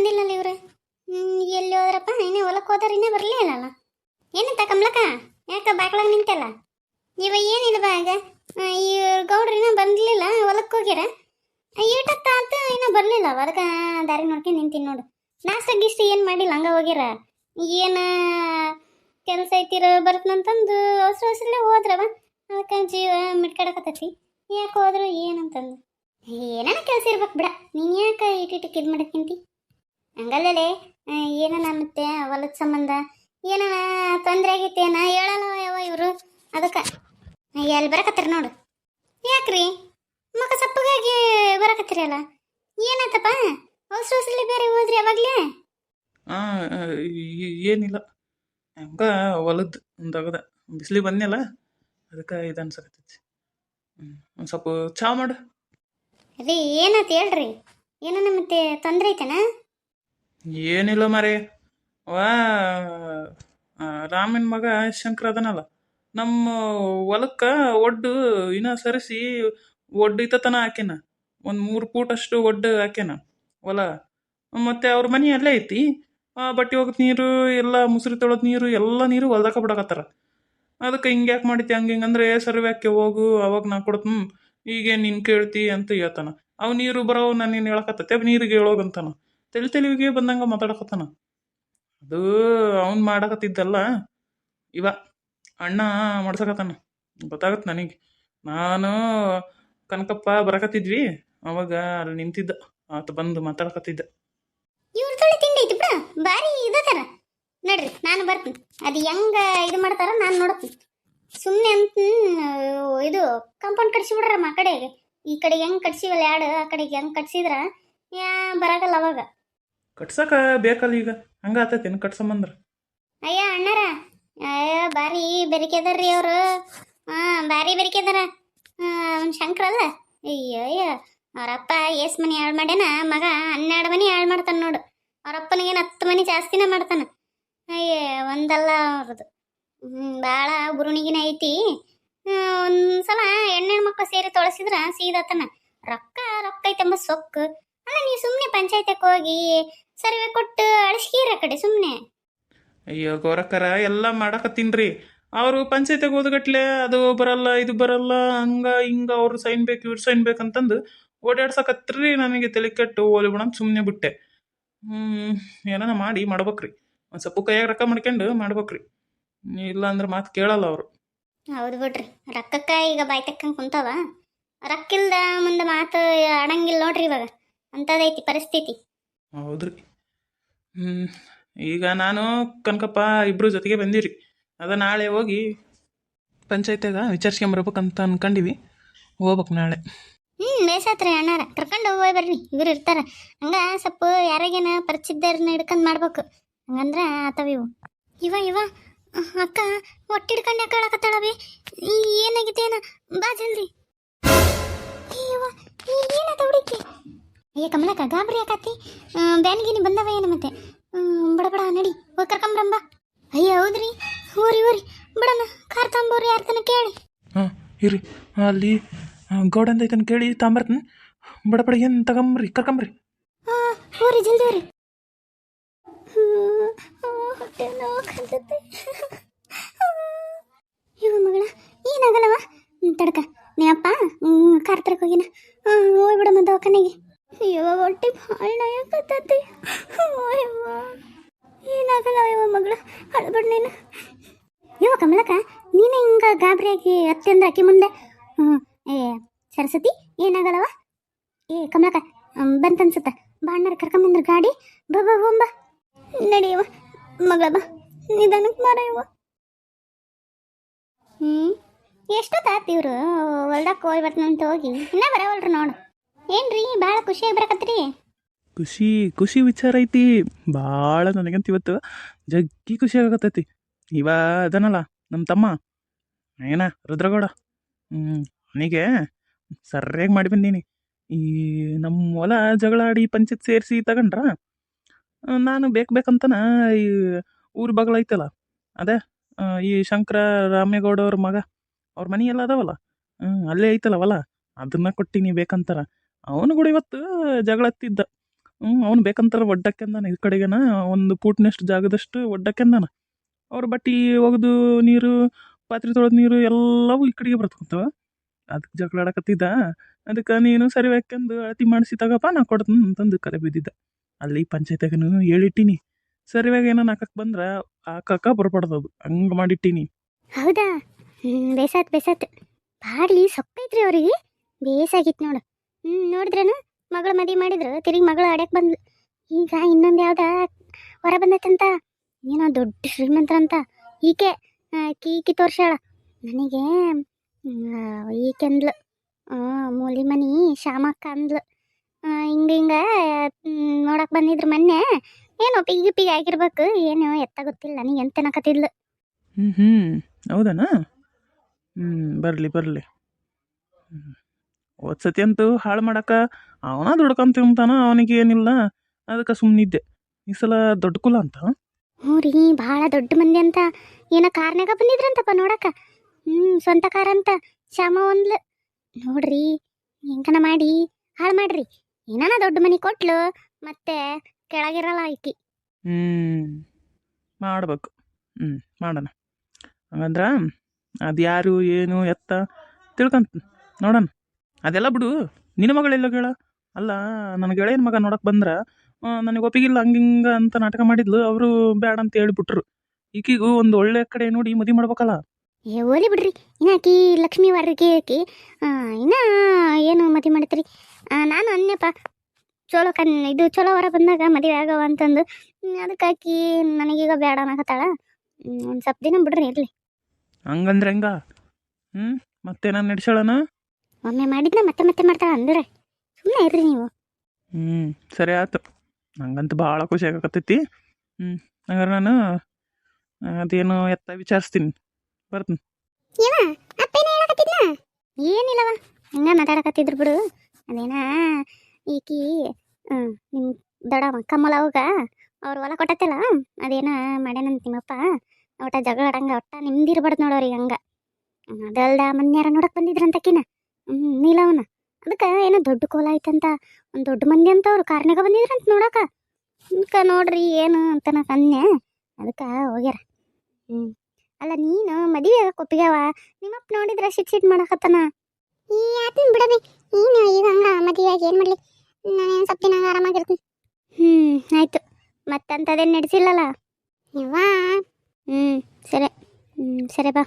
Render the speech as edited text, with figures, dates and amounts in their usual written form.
ಬಂದಿಲ್ಲಲ್ಲ ಇವ್ರು. ಎಲ್ಲಿ ಹೋದ್ರಪ್ಪ? ಇನ್ನೇ ಹೊಲಕ್ಕೆ ಹೋದಾರ, ಇನ್ನೇ ಬರಲೇ ಇಲ್ಲಲ್ಲ. ಏನಂತ ಕಮಲಕ್ಕ? ಯಾಕ ಬಾಕ್ಲಾಗ ನಿಂತಲ್ಲ? ಏನಿಲ್ಲ ಬಾಗ. ಈ ಗೌಡ್ರು ಇನ್ನೂ ಬಂದಿಲ್ಲ, ಹೊಲಕ್ಕೆ ಹೋಗ್ಯಾರ. ಈಟತ್ತಾತ ಇನ್ನೂ ಬರಲಿಲ್ಲ. ಅದಕ್ಕೆ ದಾರಿ ನೋಡ್ಕೊಂಡು ನಿಂತೀನಿ ನೋಡು. ನಾಷ್ಟ ಗೀಷ್ಟ ಏನು ಮಾಡಿಲ್ಲ, ಹಂಗ ಹೋಗ್ಯಾರ. ಏನು ಕೆಲಸ ಐತಿರ ಬರ್ತನಂತಂದು ಅವಸರ ಅವಸರಲ್ಲೇ ಹೋದ್ರವ. ಅದಕ್ಕೆ ಜೀವ ಮಿಟ್ಕಡಕತ್ತೈತಿ. ಯಾಕೆ ಹೋದ್ರು ಏನಂತಂದು. ಏನಾನ ಕೆಲಸ ಇರ್ಬೇಕು ಬಿಡ. ನೀನು ಯಾಕೆ ಇಟ್ಟಿಟ್ಟಕ್ಕೆ ಇದು ಮಾಡಕ್ಕಿಂತಿ? ಹಂಗಲ್ಲೇ ಏನಾನ ಮತ್ತೆ ಹೊಲದ ಸಂಬಂಧ ಏನಾನ ತೊಂದರೆ ಆಗೈತೇನ ಹೇಳಲ್ಲ ಯಾವ ಇವರು. ಅದಕ್ಕೆ ಎಲ್ಲಿ ಬರಕತ್ತೀರಿ ನೋಡು. ಯಾಕ್ರಿ ಮಗ ಸಪ್ಪಗಾಗಿ ಬರಕತ್ತೀರಲ್ಲ? ಏನಾಯ್ತಪ್ಪ? ಅವಸರ ಅವಸರಲಿ ಬೇರೆ ಹೋದ್ರಿ ಯಾವಾಗಲೇ? ಏನಿಲ್ಲ, ಹಂಗ ಹೊಲದ್ದು ಒಂದಾಗದ ಬಿಸಿಲಿಗೆ ಬಂದ್ನಲ್ಲ, ಅದಕ್ಕೆ ಇದು ಅನ್ಸಕತ್ತೈತಿ. ಒಂದು ಸ್ವಲ್ಪ ಚಾ ಮಾಡು. ಅದೇ ಏನಾಯ್ತು ಹೇಳ್ರಿ. ಏನಾನ ಮತ್ತೆ ತೊಂದರೆ ಐತೆನಾ? ಏನಿಲ್ಲ ಮಾರೇ, ವಾ ರಾಮನ ಮಗ ಶಂಕರ ಅದನಲ್ಲ, ನಮ್ಮ ಹೊಲಕ್ಕೆ ಒಡ್ಡು ಇನ್ನ ಸರಿಸಿ ಒಡ್ಡು ಇತ್ತತನ ಹಾಕ್ಯಾನ. ಒಂದು 3 ಫೂಟಷ್ಟು ಒಡ್ಡು ಹಾಕ್ಯಾನ ಹೊಲ. ಮತ್ತೆ ಅವ್ರ ಮನೆ ಅಲ್ಲೇ ಐತಿ. ಬಟ್ಟೆ ಒಗದ ನೀರು ಎಲ್ಲ, ಮುಸುರಿ ತೊಳೆದ ನೀರು ಎಲ್ಲ ನೀರು ಹೊಲ್ದಾಕ ಬಿಡಕತ್ತಾರ. ಅದಕ್ಕೆ ಹಿಂಗ್ಯಾಕೆ ಮಾಡಿತಿ ಹಂಗೆ ಹಿಂಗಂದ್ರೆ ಸರ್ವ್ಯಾಕೆ ಹೋಗು, ಅವಾಗ ನಾ ಕೊಡ್ತೀನಿ, ಈಗೇನು ನೀನು ಕೇಳ್ತಿ ಅಂತ ಹೇಳ್ತಾನ. ಅವು ನೀರು ಬರೋ ನಾನು ನೀನು ಹೇಳಕತ್ತತೆ, ನೀರಿಗೆ ಹೇಳೋಗಂತಾನ. ತೆಲಿವಿಗೆ ಬಂದಂಗೆ ಮಾತಾಡಕತ್ತಾನ. ಅದು ಅವ್ನು ಮಾಡಕತ್ತಿದ್ದಲ್ಲ, ಇವ ಅಣ್ಣ ಮಾಡ್ಸಕತ್ತಾನ. ಗೊತ್ತಾಗತ್ತೆ ನನಗೆ. ನಾನು ಕನಕಪ್ಪ ಬರಕತ್ತಿದ್ವಿ, ಅವಾಗ ಅಲ್ಲಿ ನಿಂತಿದ್ದ, ಆತ ಬಂದು ಮಾತಾಡಕತ್ತಿದ್ದ. ಇವ್ರ ತೊಳಿ ತಿಂಡಿ ಐತಿ ಬಿಡ, ಭಾರಿ ಇದತ್ತಾರ. ನಡ್ರಿ ನಾನು ಬರ್ತೀನಿ. ಅದು ಹೆಂಗ ಇದು ಮಾಡ್ತಾರ ನಾನು ನೋಡ್ತೀನಿ. ಸುಮ್ಮನೆ ಅಂತ ಇದು ಕಾಂಪೌಂಡ್ ಕಟ್ಸಿ ಬಿಡ್ರಮ್ಮ ಆ ಕಡೆಗೆ. ಈ ಕಡೆಗೆ ಹೆಂಗೆ ಕಟ್ಸಿವಲ್ಲ ಎರಡು, ಆ ಕಡೆಗೆ ಹೆಂಗೆ ಕಟ್ಸಿದ್ರ ಬರಾಗಲ್ಲ ಅವಾಗ. ಕಟ್ಸಕ ಬೇಕಲ್ಲ ಈಗ, ಹಂಗಾತೈತೇನು ಕಟ್ಸಂಬಂದ್ರ? ಅಯ್ಯ ಅಣ್ಣಾರ, ಅಯ್ಯ ಭಾರಿ ಬೆರಿಕೆ ಅದಾರ್ರಿ ಅವರು. ಭಾರಿ ಬೆರಿಕೆ ಅದಾರ. ಶಂಕರ ಅಲ್ಲ, ಅಯ್ಯೋ ಅಯ್ಯ ಅವರಪ್ಪ ಎಸ್ ಮನೆ ಹಾಳು ಮಾಡ್ಯಾನ, ಮಗ 12 ಮನೆ ಹಾಳು ಮಾಡ್ತಾನೆ ನೋಡು. ಅವರಪ್ಪನಿಗೇನು 10 ಮನೆ ಜಾಸ್ತಿನೇ ಮಾಡ್ತಾನೆ. ಅಯ್ಯ ಒಂದಲ್ಲ ಅವ್ರದ್ದು ಭಾಳ ಬುರುಣಿಗಿನ ಐತಿ. ಒಂದ್ಸಲ ಹೆಣ್ಣು ಮಕ್ಕಳು ಸೇರಿ ತೊಳಸಿದ್ರ ಸೀದತನ. ರೊಕ್ಕ ರೊಕ್ಕ ಐತೆಂಬ ಸೊಕ್ಕು ಅಲ್ಲ. ನೀವು ಸುಮ್ಮನೆ ಪಂಚಾಯತ್ಗೆ ಹೋಗಿ ಸರ್ವೆ ಕೊಟ್ಟು ಅಳಿಸ್ಕೀರ ಕಡೆ ಸುಮ್ಮನೆ. ಅಯ್ಯೋ ಗೌರಕ್ಕರ, ಎಲ್ಲ ಮಾಡಕತ್ತೀನ್ರಿ. ಅವರು ಪಂಚಾಯತಿಗೆ ಹೋದಗಟ್ಲೆ ಅದು ಬರಲ್ಲ ಇದು ಬರಲ್ಲ, ಹಂಗ ಹಿಂಗ ಅವ್ರು ಸೈನ್ ಬೇಕು ಇವ್ರು ಸೈನ್ ಬೇಕಂತಂದು ಓಡಾಡ್ಸಕತ್ರಿ. ನನಗೆ ತಲೆ ಕೆಟ್ಟು ಓಲಿ ಬಿಡ ಸುಮ್ಮನೆ ಬಿಟ್ಟೆ. ಏನಾನ ಮಾಡಿ ಮಾಡ್ಬೇಕ್ರಿ. ಒಂದು ಸ್ವಲ್ಪ ಕೈಯಾಗ ರೊಕ್ಕ ಮಾಡ್ಕೊಂಡು ಮಾಡ್ಬೇಕ್ರಿ. ಇಲ್ಲ ಅಂದ್ರೆ ಮಾತು ಕೇಳಲ್ಲ ಅವರು. ಹೌದು ಬಿಡ್ರಿ, ರೊಕ್ಕಕ್ಕ ಈಗ ಬಾಯ್ ತಕ್ಕಂಗೆ ಕುಂತಾವ. ರೊಕ್ಕಿಲ್ದ ಮುಂದೆ ಮಾತು ಆಡಂಗಿಲ್ಲ ನೋಡ್ರಿ ಇವಾಗ. ಅಂಥದೈತಿ ಪರಿಸ್ಥಿತಿ. ಹೌದ್ರಿ. ಈಗ ನಾನು ಕನಕಪ್ಪ ಇಬ್ರು ಜೊತೆಗೆ ಬಂದಿರಿ. ಅದ ನಾಳೆ ಹೋಗಿ ಪಂಚಾಯತ್ಯಾಗ ವಿಚಾರಿಸ್ಕೊಂಬರ್ಬೇಕಂತ ಅನ್ಕೊಂಡಿವಿ. ಹೋಗ್ಬೇಕು ನಾಳೆ. ಬೇಸಾತ್ರಿ ಅಣ್ಣಾರ, ಕರ್ಕೊಂಡು ಹೋಗಿ ಬರ್ರಿ. ಇವ್ರು ಇರ್ತಾರ ಹಂಗ ಸ್ವಲ್ಪ ಯಾರಿಗೇನ ಪರಿಚಿತರನ್ನ ಹಿಡ್ಕೊಂಡು ಮಾಡ್ಬೇಕು. ಹಂಗಂದ್ರೆ ಆತವ ಇವು. ಇವ ಅಕ್ಕ ಹೊಟ್ಟೆ ಹಿಡ್ಕೊಂಡು ಯಾಕೆ ಹೇಳಕತ್ತಾಳವಿ? ಏನಾಗಿತ್ತೇನ? ಬಾ ಜಲ್ದಿ. ಏನಾತ ಹುಡುಕಿ? ಅಯ್ಯ ಕಮಲಕ್ಕ, ಗಾಬರಿ ಯಾಕತ್ತಿ? ಬ್ಯಾನಿಗಿನಿ ಬಂದವ ಏನು ಮತ್ತೆ? ಬಡ ನಡಿ ಹೋಗಿ ಕರ್ಕೊಂಬರಂಬ. ಅಯ್ಯ ಹೌದ್ರಿ, ಊರಿ ಬಿಡಣ. ಕಾರ್ ತಂಬೋರಿ ಯಾರ ತನ ಕೇಳಿ. ಇರಿ, ಅಲ್ಲಿ ಗೌಡಂದ ಐತನ ಕೇಳಿ ತಾಂಬರ್ತೀನಿ. ಬಡ ಏನು ತಗೊಂಬ್ರಿ, ಕರ್ಕೊಂಬ್ರಿ. ಊರಿ ಜಲ್ದಿ ಊರಿ. ಹೊಟ್ಟೆ ನೋವು. ಇವ ಮಗಳ ಏನಾಗಲ್ಲವ ತಡ್ಕ. ನೀ ಅಪ್ಪ ಕಾರ್ ತರಕ್ ಹೋಗಿನ, ಹೋಗ್ಬಿಡಮ್ಮ ದವಾಖಾನೆಗೆ. ಅಯ್ಯೋ ಹೊಟ್ಟೆ ಭಾಳ ನೋಯಾಕತ್ತೈತಿ. ಏನಾಗಲ್ಲ ಇವ ಮಗಳ, ಅಳ್ಬೇಡ ನೀನು. ಇವ ಕಮಲಕ್ಕ, ನೀನು ಹಿಂಗ ಗಾಬರಿಯಾಗಿ ಅತ್ತೆಂದ ಆಕಿ ಮುಂದೆ. ಏ ಸರಸ್ವತಿ, ಏನಾಗಲ್ಲವ? ಏ ಕಮಲಕ್ಕ ಬಂತನ್ಸುತ್ತ, ಬಾಣ್ಣರ ಕರ್ಕೊಂಬಂದ್ರ ಗಾಡಿ. ಬಾ ಹೋಂಬ ನಡಿಯವ ಮಗಳ, ಬಾ ನಿಧಾನಕ್ಕೆ ಮಾರ ಇವ. ಎಷ್ಟೊತ್ತಾತ ಇವ್ರು ಹೊಲ್ದಕ್ಕೆ ಹೋಗಿ ಬರ್ತಂತ ಹೋಗಿ ಇನ್ನೂ ಬರವಲ್ರಿ ನೋಡು. ಏನ್ರಿ ಭಾಳ ಖುಷಿಯಾಗಿ ಬರಕತ್ರಿ? ಖುಷಿ ವಿಚಾರ ಐತಿ ಭಾಳ. ನನಗಂತ ಇವತ್ತು ಜಗ್ಗಿ ಖುಷಿ ಆಗತೈತಿ. ಇವ ಅದನಲ್ಲ ನಮ್ಮ ತಮ್ಮ ಏನ ರುದ್ರಗೌಡ, ಅವನಿಗೆ ಸರಿಯಾಗಿ ಮಾಡಿ ಬಂದೀನಿ. ಈ ನಮ್ಮ ಹೊಲ ಜಗಳ ಆಡಿ ಪಂಚಾಯತ್ ಸೇರಿಸಿ ತಗೊಂಡ್ರ, ನಾನು ಬೇಕಂತನ ಈ ಊರ ಬಗಲ ಐತಲ್ಲ ಅದೇ ಈ ಶಂಕರ ರಾಮೇಗೌಡ ಅವ್ರ ಮಗ, ಅವ್ರ ಮನೆ ಎಲ್ಲ ಅದಾವಲ್ಲ, ಅಲ್ಲೇ ಐತಲ್ಲ ಹೊಲ, ಅದನ್ನ ಕೊಟ್ಟಿನಿ ಬೇಕಂತಾರ. ಅವನು ಕೂಡ ಇವತ್ತು ಜಗಳ ಹತ್ತಿದ್ದ. ಅವ್ನು ಬೇಕಂತಾರ ಒಡ್ಡಕ್ಕೆಂದಾನ ಈ ಕಡೆಗೆನ ಒಂದು ಪೂಟ್ನಷ್ಟು ಜಾಗದಷ್ಟು ಒಡ್ಡಕ್ಕೆಂದಾನ. ಅವ್ರ ಬಟ್ಟೆ ಒಗೆದು ನೀರು, ಪಾತ್ರೆ ತೊಳೆದ ನೀರು ಎಲ್ಲವೂ ಈ ಕಡೆಗೆ ಬರ್ತಂತವ. ಅದಕ್ಕೆ ಜಗಳ ಆಡಕತ್ತಿದ್ದ. ಅದಕ್ಕೆ ನೀನು ಸರಿ ಹಾಕ್ಯಂದು ಅಳತಿ ಮಾಡಿಸಿ ತಗಪ್ಪ, ನಾ ಕೊಡ್ತೀನಿ ಅಂತಂದು ಕರೆ ಬಿದ್ದಿದ್ದ. ಅಲ್ಲಿ ಪಂಚಾಯತ್ಯಾಗನು ಹೇಳಿಟ್ಟಿನಿ, ಸರಿಯಾಗಿ ಏನೋ ಹಾಕಕ್ಕೆ ಬಂದ್ರೆ ಹಾಕಕ್ಕ ಬರ್ಬಾರ್ದದು, ಹಂಗೆ ಮಾಡಿಟ್ಟಿನಿ. ಹೌದಾ? ಬೇಸಾತ್ ಬೇಸಾತ್. ಬಾಡ್ಲಿ ಸೊಕ್ಕೈತ್ರಿ ಅವ್ರಿಗೆ, ಬೇಸಾಗಿತ್ತು ನೋಡು. ನೋಡಿದ್ರೇನು ಮಗಳು ಮದುವೆ ಮಾಡಿದ್ರು, ತಿರುಗಿ ಮಗಳು ಆಡ್ಯಕ್ಕೆ ಬಂದ್ಲು. ಈಗ ಇನ್ನೊಂದು ಯಾವ್ದ ಹೊರ ಬಂದೈತಂತ, ಏನೋ ದೊಡ್ಡ ಶ್ರೀಮಂತರಂತ. ಈಕೆ ಕೀಕಿ ತೋರ್ಸಾಳ ನನಗೆ. ಈಕೆ ಅಂದ್ಲು, ಮೂಲಿ ಮನಿ ಶಾಮಕ್ಕ ಅಂದ್ಲು. ಹಿಂಗೆ ನೋಡಕ್ಕೆ ಬಂದಿದ್ರು ಮೊನ್ನೆ. ಏನೋ ಪಿಗಿ ಪಿಗಿ ಆಗಿರ್ಬೇಕು, ಏನು ಎತ್ತ ಗೊತ್ತಿಲ್ಲ ನನಗೆ ಎಂತ ಅನ್ನಕತ್ತಿದ್ಲು. ಹೌದನಾ? ಬರಲಿ ಬರಲಿ. ಸತಿ ಅಂತೂ ಹಾಳು ಮಾಡಕ್ಕ ಅವನ ದುಡ್ಕೊಂತ ತಿಂತಾನ, ಅವನಿಗೆ ಏನಿಲ್ಲ. ಅದಕ್ಕೆ ಸುಮ್ಮನಿದ್ದೆ. ಈ ಸಲ ದೊಡ್ಡ ಕುಲ ಅಂತ. ಹ್ಞೂ ರೀ, ಭಾಳ ದೊಡ್ಡ ಮಂದಿ ಅಂತ. ಏನೋ ಕಾರ್ನಾಗ ಬಂದಿದ್ರಂತಪ್ಪ ನೋಡಕ್ಕ. ಸ್ವಂತ ಕಾರ್ ಅಂತ. ಶ್ಯಾಮ ಒಂದ್ಲು ನೋಡ್ರಿ, ಹೆಂಗನ ಮಾಡಿ ಹಾಳು ಮಾಡ್ರಿ. ಏನಾನ ದೊಡ್ಡ ಮನಿ ಕೊಟ್ಲು, ಮತ್ತೆ ಕೆಳಗಿರಲ್ಲ ಆಕಿ. ಮಾಡ್ಬೇಕು. ಮಾಡೋಣ. ಹಂಗಂದ್ರ ಅದು ಯಾರು ಏನು ಎತ್ತ ತಿಳ್ಕಂತ ನೋಡೋಣ. ಅದೆಲ್ಲ ಬಿಡು. ನಿನ್ನ ಮಗಳೆಲ್ಲ ಕೇಳ. ಅಲ್ಲ, ನನ್ನ ಗೆಳೆಯನ ಮಗ ನೋಡಕ್ಕೆ ಬಂದ್ರೆ ನನಗೆ ಒಪ್ಪಿಗಿಲ್ಲ ಹಂಗಿಂಗ ಅಂತ ನಾಟಕ ಮಾಡಿದ್ಲು. ಅವರು ಬೇಡ ಅಂತ ಹೇಳ್ಬಿಟ್ರು. ಈಕಿಗೂ ಒಂದು ಒಳ್ಳೆ ಕಡೆ ನೋಡಿ ಮದುವೆ ಮಾಡ್ಬೇಕಲ್ಲ. ಓಲಿ ಬಿಡ್ರಿ, ಇನ್ನಾಕಿ ಲಕ್ಷ್ಮೀ ವಾರಿಗೆ ಆಕಿ ಇನ್ನ ಏನು ಮದುವೆ ಮಾಡ್ತೀರಿ? ನಾನು ಅನ್ನಪ್ಪ ಇದು ಚಲೋ ಹೊರ ಬಂದಾಗ ಮದುವೆ ಆಗವ ಅಂತಂದು. ಅದಕ್ಕೆ ಆಕಿ ನನಗೀಗ ಬೇಡ ಅನ್ನಕತ್ತಾಳ. ಒಂದು ಸ್ವಲ್ಪ ದಿನ ಬಿಡ್ರಿ ಇರಲಿ. ಹಂಗಂದ್ರೆ ಹೆಂಗ? ಮತ್ತೆ ನಾನು ನಡೆಸೋಳನ? ಒಮ್ಮೆ ಮಾಡಿದ್ನ ಮತ್ತೆ ಮತ್ತೆ ಮಾಡ್ತಾಳ ಅಂದ್ರೆ ಸುಮ್ಮನೆ ಇರ್ರಿ ನೀವು. ಸರಿ ಆಯ್ತು. ನಂಗಂತೂ ಭಾಳ ಖುಷಿ ಆಗಕತ್ತೈತಿ. ಹಂಗಾರೆ ನಾನು ಅದೇನು ಎತ್ತ ವಿಚಾರಿಸ್ತೀನಿ, ಬರ್ತೀನಿ. ಏನಿಲ್ಲವ, ಹಂಗ ಮಾತಾಡಕತ್ತಿದ್ರು ಬಿಡು. ಅದೇನ ಈಕಿ ನಿಮ್ಮ ದೊಡ್ಡವ ಕಮ್ಮಲ ಅವಾಗ ಅವ್ರು ಹೊಲ ಕೊಟ್ಟತ್ತಲ್ಲ, ಅದೇನ ಮಾಡ್ಯಾನಂತ ನಿಮ್ಮಪ್ಪ. ಒಟ್ಟ ಜಗಳ ಆಡಂಗ, ಒಟ್ಟ ನಿಮ್ದಿರ್ಬಾರ್ದು ನೋಡೋರಿಗೆ ಹಂಗ. ಅದಲ್ದ ಮನ್ಯಾರ ನೋಡಕ್ ಬಂದಿದ್ರಂತಕಿನ ನೀಲವನ. ಅದಕ್ಕೆ ಏನೋ ದೊಡ್ಡ ಕೋಲ ಐತಂತ, ಒಂದು ದೊಡ್ಡ ಮಂದಿ ಅಂತ ಅವ್ರು ಕಾರ್ನಾಗ ಬಂದಿದ್ರಂತ ನೋಡಕ. ಅದಕ್ಕೆ ನೋಡ್ರಿ ಏನು ಅಂತ ನಾ ಕನ್ಯೆ. ಅದಕ್ಕೆ ಹೋಗ್ಯಾರ. ಅಲ್ಲ, ನೀನು ಮದುವೆ ಒಪ್ಪಿಗ್ಯಾವ, ನಿಮ್ಮಪ್ಪ ನೋಡಿದ್ರೆ ಸಿಟ್ ಮಾಡಕತ್ತನ. ಈ ಆತನ ಬಿಡಬಿ, ನೀನು ಈಗ ಹಂಗ ಮದುವೆಯಾಗಿ ಏನು ಮಾಡಲಿ? ನಾನೇನು ಸ್ವಲ್ಪ ದಿನ ಆರಾಮಾಗಿರ್ತೀನಿ. ಆಯ್ತು. ಮತ್ತಂತದೇನು ನಡೆಸಿಲ್ಲಲ್ಲ ಯವ್ವಾ? ಸರಿ. ಸರಿ ಬಾ.